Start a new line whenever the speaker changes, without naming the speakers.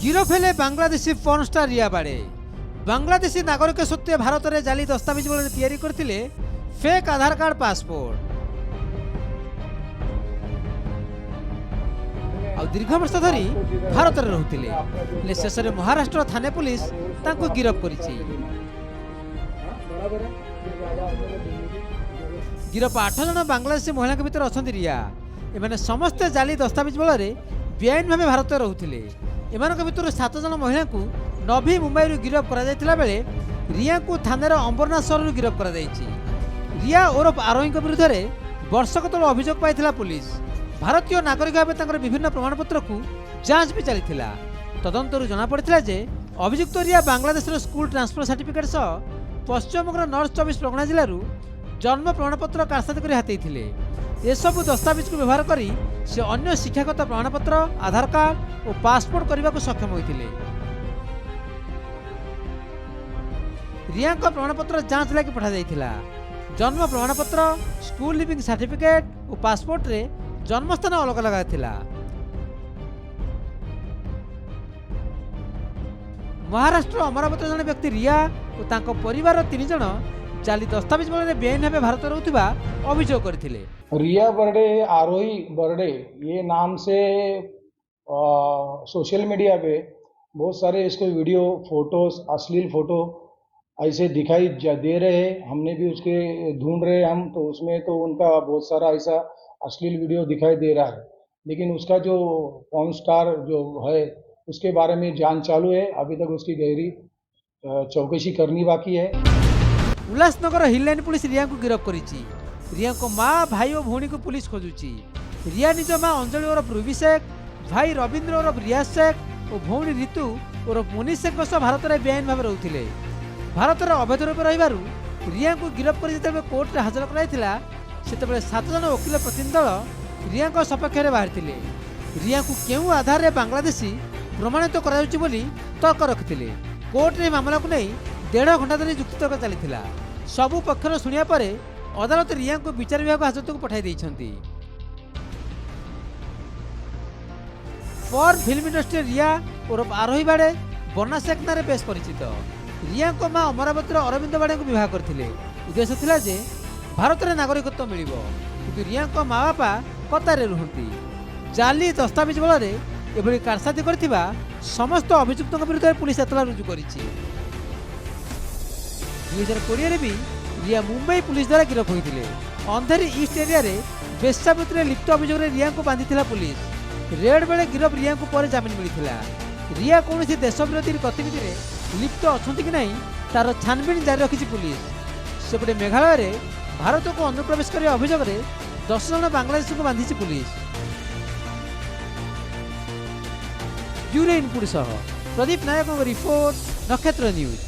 गिरफ हेले बांग्लादेशी पर्न स्टार रिया बाड़े। बांग्लादेशी नागरिक सत्वे भारत में जाली दस्तावेज बल तैयारी करथिले फेक आधार कार्ड पासपोर्ट। आ दीर्घ वर्ष धरी भारत में रहते शेष में महाराष्ट्र थाने पुलिस तांको गिरफ करिछि। गिरफ 8 जन बांग्लादेशी महिला भितर अच्छा रिया। एमाने समस्ते जाली दस्तावेज बल बेआईन भाव भारत में रहते। एमानक भितर 7 जन महिला को नवी मुंबई गिरफ करा जायतिला बेले रिया को थाना अंबरनाथ सहर गिरफ करा जायछि। रिया ओरफ आरोही विरुद्ध में वर्षक तल अभियोग पाइथिला पुलिस। भारतीय नागरिक भाव विभिन्न प्रमाणपत्र को जांच भी चली तदंतर जमापड़ा जे अभियुक्त रिया बांग्लादेश स्कूल ट्रांसफर सर्टिफिकेट सह पश्चिमबंग नॉर्थ 24 परगना जिलूर जन्म प्रमाणपत्र कारसादी कर हाथी। एसबू दस्तावेज को व्यवहार कर से अन्य शिक्षागत प्रमाणपत्र आधार कार्ड और पासपोर्ट करने को सक्षम होते। रिया प्रमाणपत्र जांच लगी पठा जाइथिला। जन्म प्रमाणपत्र स्कूल लिविंग सर्टिफिकेट और पासपोर्ट रे जन्मस्थान अलग अलग थिला। महाराष्ट्र अमरावती जन व्यक्ति रिया और तांको परिवार 3 जन जाली दस्तावेज बल बेआईन भाव भारत रहउथिबा अभियोग करथिले।
रिया बर्डे आरोही बर्डे ये नाम से सोशल मीडिया पे बहुत सारे इसको वीडियो फोटोज अश्लील फोटो ऐसे दिखाई दे रहे हैं। हमने भी उसके ढूंढ रहे हैं हम तो उसमें तो उनका बहुत सारा ऐसा अश्लील वीडियो दिखाई दे रहा है। लेकिन उसका जो पॉर्न स्टार जो है उसके बारे में जांच चालू है। अभी तक उसकी गहरी चौकसी करनी बाकी है।
उल्लासनगर हिल लाइन पुलिस रिया को गिरफ्त करिछि। रिया को माँ भाई और भौणी को पुलिस खोजुछि। रिया निज माँ अंजलि ओरफ रूबी शेख, भाई रविंद्र ओरफ रियाज शेख और भौणी ऋतु ओरफ मुनीष शेख भारत में बेआईन भाव रहते। भारत में अवैध रूप रहिबारु रिया को गिरफ्त कर जिते कोर्ट में हाजर कराइथिला सेतेबेले 7 जन वकिल प्रतिनिधि दल रिया को सपक्ष में बाहरी। रिया को केउ आधार में बांग्लादेशी प्रमाणित कराउछि बोली तर्क रखिथिले। कोर्ट में मामला को नहीं 1.5 घंटा धरी युक्तितर्क चलीथिला। सबु पक्षर शुणिया परे अदालत रिया को विचार विभाग हाजत को पठाई देइछन्ति। फॉर फिल्म इंडस्ट्री रिया ओरफ आरोही बाड़े बन्ना शेख नारे बेस परिचित। रिया को माँ अमरावती अरविंद बाड़े को विवाह करथिले। उद्देश्य थिला जे भारत में नागरिकत्व मिलिबो किंतु रिया को माँ बापा कतारे रुहंती। जाली दस्तावेज बल एभली कारसादी करथिबा समस्त अभियुक्तों विरुद्ध पुलिस एतला रुजु करिछि। 2020 भी रिया मुंबई पुलिस द्वारा गिरफ होइथिले। अंधेरी ईस्ट एरिया रे वेश्यावृत्ति लिप्त अभियोग रिया को बांधिथिला पुलिस। रेड बेले गिरफ रिया को पर जामिन मिलिथिला। रिया कौन देश विरोधी गतिविधि में लिप्त अछंती कि नहीं तार छानबीन जारी रखिछि पुलिस। सेपटे मेघालय रे भारत को अनुप्रवेश कर अभियोग 10 जन बांग्लादेश को बांधिछि पुलिस। ब्यूरो इनपुट सह प्रदीप नायक रिपोर्ट नक्षत्र न्यूज।